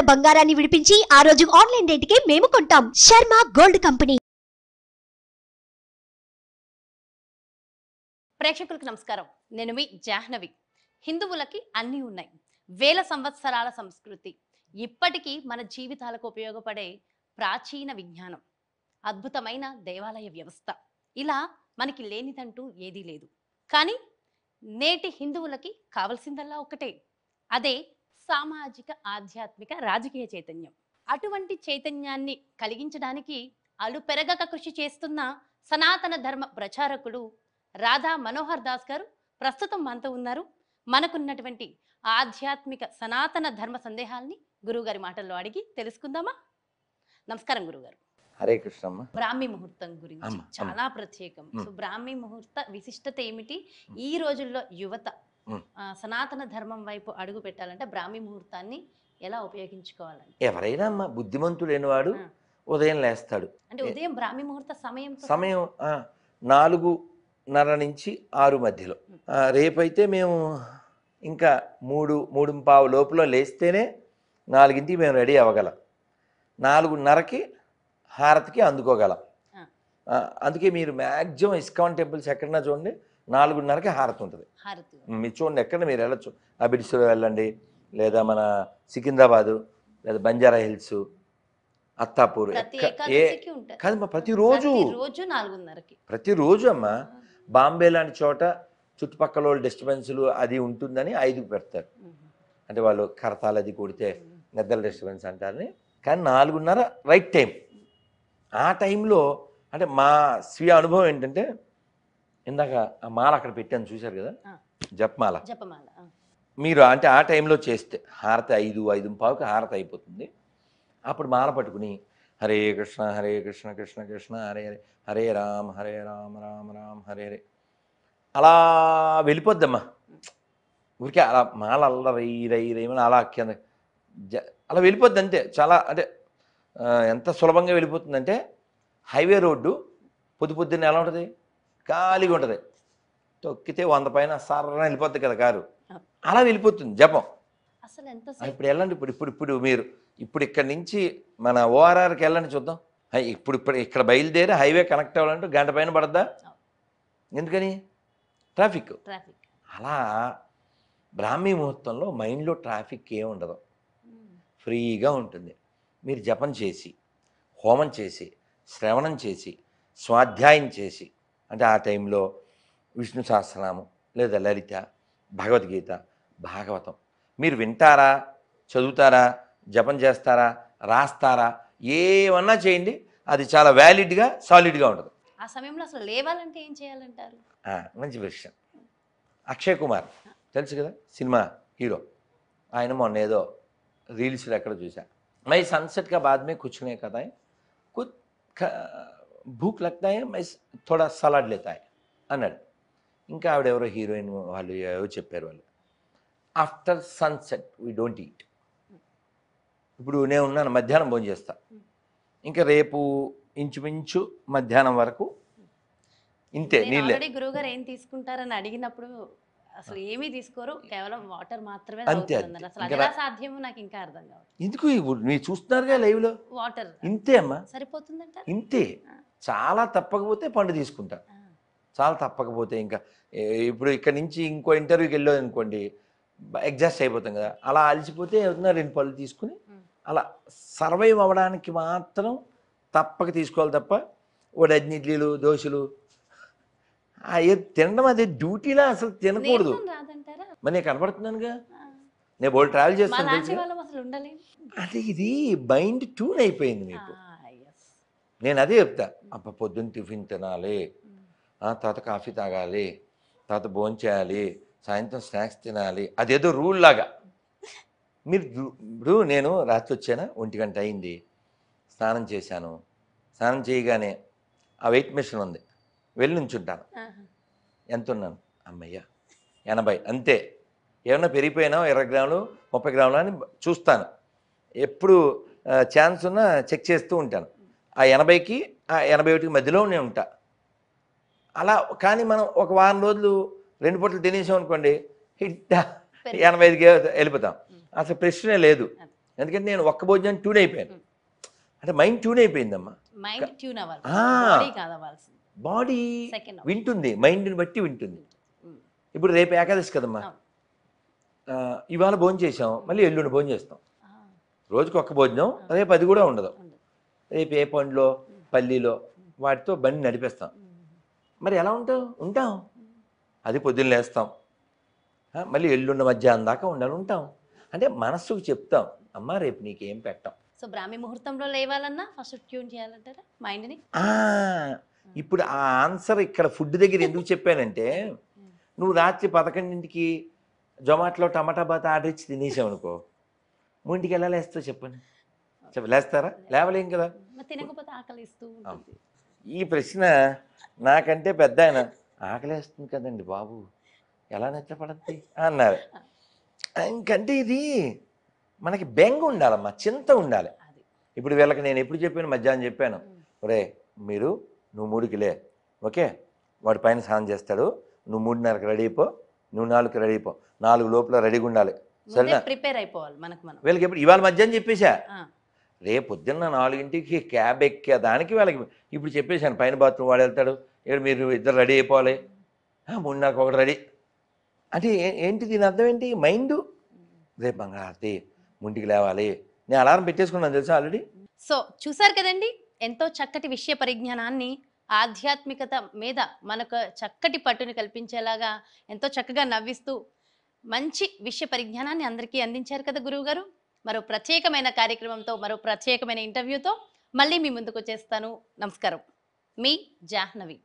బంగారాన్ని విడిపించి ఆ రోజు ఆన్లైన్ రేటుకే మేము కొంటాం. Sharma gold company. ప్రేక్షకులకు నమస్కారం. నేను మీ జాహ్నవి. హిందువులకి అన్నీ ఉన్నాయి. వేల సంవత్సరాల సంస్కృతి, ఇప్పటికీ మన జీవితాలకు ఉపయోగపడే ప్రాచీన విజ్ఞానం, అద్భుతమైన దేవాలయ వ్యవస్థ, ఇలా మనకి లేనిదంటూ ఏదీ లేదు. కానీ నేటి హిందువులకి కావలసిందల్లా ఒకటే, అదే సామాజిక, ఆధ్యాత్మిక, రాజకీయ చైతన్యం. అటువంటి చైతన్యాన్ని కలిగించడానికి అలుపెరగక కృషి చేస్తున్న సనాతన ధర్మ ప్రచారకుడు రాధా మనోహర్ దాస్ గారు ప్రస్తుతం మనతో ఉన్నారు. మనకున్నటువంటి ఆధ్యాత్మిక సనాతన ధర్మ సందేహాల్ని గురువుగారి మాటల్లో అడిగి తెలుసుకుందామా? నమస్కారం గురుగారు. హరే కృష్ణమ్మ. బ్రాహ్మీ ముహూర్తం గురించి చాలా ప్రత్యేకం. సో బ్రాహ్మీ ముహూర్త విశిష్టత ఏమిటి? ఈ రోజుల్లో యువత సనాతన ధర్మం వైపు అడుగు పెట్టాలంటే బ్రాహ్మీ ముహూర్తాన్ని ఎలా ఉపయోగించుకోవాలంటే? ఎవరైనా అమ్మ బుద్ధిమంతుడు లేనివాడు ఉదయం లేస్తాడు. అంటే ఉదయం బ్రాహ్మీ ముహూర్త సమయం 4:30 నుంచి 6 మధ్యలో. రేపైతే మేము ఇంకా 3:15 లోపల లేస్తేనే 4ంటికి మేము రెడీ అవ్వగలం. 4:30కి హారతికి అందుకోగలం. అందుకే మీరు మ్యాక్సిమం ఇస్కాన్ టెంపుల్స్ ఎక్కడన్నా చూడండి, 4:30కి హారతి ఉంటుంది. మీరు చూడండి, ఎక్కడ మీరు వెళ్ళచ్చు. అబిడ్స్లో వెళ్ళండి, లేదా మన సికింద్రాబాదు, లేదా బంజారా హిల్స్, అత్తాపూర్, కాదమ్మా ప్రతిరోజు 4:30కి ప్రతిరోజు అమ్మ. బాంబే లాంటి చోట చుట్టుపక్కల వాళ్ళు డిస్టర్బెన్స్లు అది ఉంటుందని 5కి పెడతారు. అంటే వాళ్ళు కరతాలు అది కొడితే నిద్ర డిస్టర్బెన్స్ అంటారని. కానీ 4:30 రైట్ టైం. ఆ టైంలో అంటే మా స్వీయ అనుభవం ఏంటంటే, ఇందాక ఆ మాల అక్కడ పెట్టాను చూశారు కదా, జపమాల. మీరు అంటే ఆ టైంలో చేస్తే హారతి 5:05కి హారతి అయిపోతుంది. అప్పుడు మాల పట్టుకుని హరే కృష్ణ కృష్ణ కృష్ణ హరే హరే, హరే రామ రామ రామ హరే హరే అలా వెళ్ళిపోద్దమ్మా. ఊరికే అలా మాల అల్ల రైమని అలా అలా వెళ్ళిపోద్ది అంతే. చాలా అంటే ఎంత సులభంగా వెళ్ళిపోతుందంటే, హైవే రోడ్డు పొద్దున్న ఎలా ఉంటుంది, ఖాళీగా ఉంటుంది. తొక్కితే 100 పైన సర్రని వెళ్ళిపోద్ది కదా కారు, అలా వెళ్ళిపోతుంది జపం. ఇప్పుడు వెళ్ళండి, ఇప్పుడు మీరు ఇక్కడి నుంచి మన ఓఆర్ఆర్కి వెళ్ళండి చూద్దాం. ఇప్పుడు ఇక్కడ బయలుదేరి హైవే కనెక్ట్ అవ్వాలంటే 1 గంట పైన పడద్దా? ఎందుకని? ట్రాఫిక్. అలా బ్రాహ్మీ ముహూర్తంలో మైండ్లో ట్రాఫిక్ ఏమి ఉండదు, ఫ్రీగా ఉంటుంది. మీరు జపం చేసి, హోమం చేసి, శ్రవణం చేసి, స్వాధ్యాయం చేసి, అంటే ఆ టైంలో విష్ణు సహస్రనామం లేదా లలిత, భగవద్గీత, భాగవతం మీరు వింటారా, చదువుతారా, జపం చేస్తారా, రాస్తారా, ఏమన్నా చేయండి, అది చాలా వ్యాలిడ్గా సాలిడ్గా ఉంటుంది. ఆ సమయంలో అసలు లేవాలంటే ఏం చేయాలంటారు? మంచి విషయం. అక్షయ్ కుమార్ తెలుసు కదా, సినిమా హీరో. ఆయన మొన్న ఏదో రీల్స్లో ఎక్కడ చూసా, మై సన్సెట్ కా బాద్ మే కుచ్ నే ఖతా హై, కుచ్ భూక్ లగ్తా హై, మై థోడా సలాడ్ లేతా హై అన్నాడు. ఇంకా ఆవిడెవరో హీరోయిన్ వాళ్ళు ఏవో చెప్పారు వాళ్ళు, after sunset we don't eat. ఇప్పుడు నేను ఉన్నాను, మధ్యాహ్నం భోజనం చేస్తా, ఇంకా రేపు ఇంచుమించు మధ్యాహ్నం వరకు ఇంతే నీళ్ళే. గురువుగారు ఏం తీసుకుంటారని అడిగినప్పుడు అసలు ఏమీ తీసుకోరు, కేవలం వాటర్ మాత్రమే. అంతే. సాధ్యము నాకు ఇంకా అర్థం కాదు. ఎందుకు మీరు చూస్తున్నారుగా లైవ్లో, వాటర్ ఇంతే అమ్మా, సరిపోతుందంట. ఇంతే. చాలా తప్పకపోతే పండు తీసుకుంటా, చాలా తప్పకపోతే ఇంకా ఇప్పుడు ఇక్కడ నుంచి ఇంకో ఇంటర్వ్యూకి వెళ్ళేది అనుకోండి, ఎగ్జాస్ట్ అయిపోతాం కదా, అలా అలసిపోతే ఏమవుతుందో 2 పళ్ళు తీసుకుని అలా సర్వైవ్ అవ్వడానికి మాత్రం తప్పక తీసుకోవాలి తప్ప వాడు ఇడ్లీలు దోశలు తినడం అది డ్యూటీలా అసలు తినకూడదు. మరి నేను కనపడుతున్నానుగా, నేను బోల్డ్ ట్రావెల్ చేస్తాను, అంటే ఇది మైండ్ ట్యూన్ అయిపోయింది మీకు. నేను అదే చెప్తా, అబ్బ పొద్దున్న టిఫిన్ తినాలి, తర్వాత కాఫీ తాగాలి, తర్వాత భోజనం చేయాలి, సాయంత్రం స్నాక్స్ తినాలి, అదేదో రూల్ లాగా. మీరు ఇప్పుడు నేను రాత్రి వచ్చానా, 1 గంట అయింది, స్నానం చేశాను, స్నానం చేయగానే ఆ వెయిట్ మెషిన్ ఉంది, వెళ్ళి నుంచుంటాను. ఎంత ఉన్నాను? అమ్మయ్య 80, అంతే. ఏమన్నా పెరిగిపోయినా 20 గ్రాములు 30 గ్రాములు అని చూస్తాను. ఎప్పుడు ఛాన్స్ ఉన్నా చెక్ చేస్తూ ఉంటాను. ఆ 80కి ఆ 81కి మధ్యలో నేను ఉంటా. అలా కానీ మనం ఒక వారం రోజులు 2 పూటలు తినేసాం అనుకోండి, హిట్ 85కి వెళ్ళిపోతాం. అసలు ప్రశ్నే లేదు. ఎందుకంటే నేను ఒక్క భోజనం ట్యూన్ అయిపోయాను. అంటే మైండ్ ట్యూన్ అయిపోయిందమ్మా. మైండ్ ట్యూన్ అవ్వాలి, ఆ. బాడీ కాదు అవ్వాల్సింది. బాడీ సెకండ్ వింటుంది, మైండ్ని బట్టి వింటుంది. ఇప్పుడు రేపు ఏకాదశి కదమ్మా, ఇవాళ భోజనం చేసాం, మళ్ళీ ఎల్లుండి భోజనం చేస్తాం. రోజుకి ఒక్క భోజనం, రేపు అది కూడా ఉండదు. రేపు ఏ పండ్లో పల్లీలో వాటితో బండి నడిపేస్తాం. మరి ఎలా ఉంటాం. అది పొద్దున్న లేస్తాం, మళ్ళీ ఎల్లుండి మధ్యాహ్నం దాకా ఉంటాం. అంటే మనస్సుకు చెప్తాం, అమ్మా రేపు నీకేం పెట్టాం. సో బ్రాహ్మీ ముహూర్తంలో లేవాలన్నా ఫస్ట్ ట్యూన్ చేయాలంటారా మైండ్ని? ఇప్పుడు ఆ ఆన్సర్ ఇక్కడ ఫుడ్ దగ్గర ఎందుకు చెప్పానంటే, నువ్వు రాత్రి 11ంటికి జొమాటోలో టమాటా బాత్ ఆర్డర్ ఇచ్చి తినేసావు అనుకో, 3ంటికి ఎలా లేస్తావు చెప్పండి? లేస్తారా? లేవలేం కదా. తినకపోతే ఆకలిస్తూ ఉంటుంది. ఈ ప్రశ్న నాకంటే పెద్ద ఆయన, ఆకలేస్తుంది కదండి బాబు, ఎలా నిద్రపడద్ది అన్నారు. ఇంకంటే ఇది మనకి బెంగ ఉండాలమ్మా, చింత ఉండాలి. ఇప్పుడు వీళ్ళకి నేను ఎప్పుడు చెప్పాను, మధ్యాహ్నం చెప్పాను, ఒరే నువ్వు 3కి లే, ఓకే, వాడి పైన స్నానం చేస్తాడు, నువ్వు 3:30కి రెడీ అయిపో, నువ్వు 4కి రెడీ అయిపో, 4 లోపల రెడీగా ఉండాలి, సరేనా? ప్రిపేర్ అయిపోవాలి మనకు మనం. వీళ్ళకి ఎప్పుడు ఇవాళ మధ్యాహ్నం చెప్పేశా, రేపు పొద్దున్న 4ంటికి క్యాబ్ ఎక్కే దానికి వాళ్ళకి ఇప్పుడు చెప్పేశాను, పైన బాత్రూమ్ వాడు వెళ్తాడు, ఇక్కడ మీరు ఇద్దరు రెడీ అయిపోవాలి, 3:30కి ఒకటి రెడీ. అంటే ఏంటి దీని అర్థం ఏంటి? మైండ్ రేపు మంగళారతి 3ంటికి లేవాలి, నేను అలారం పెట్టేసుకున్నాను తెలుసా ఆల్రెడీ. సో చూసారు కదండి, ఎంతో చక్కటి విషయ పరిజ్ఞానాన్ని, ఆధ్యాత్మికత మీద మనకు చక్కటి పట్టుని కల్పించేలాగా ఎంతో చక్కగా నవ్విస్తూ మంచి విషయ పరిజ్ఞానాన్ని అందరికీ అందించారు కదా గురువు గారు. మరో ప్రత్యేకమైన కార్యక్రమంతో, మరో ప్రత్యేకమైన ఇంటర్వ్యూతో మళ్ళీ మీ ముందుకు వచ్చేస్తాను. నమస్కారం, మీ జాహ్నవి.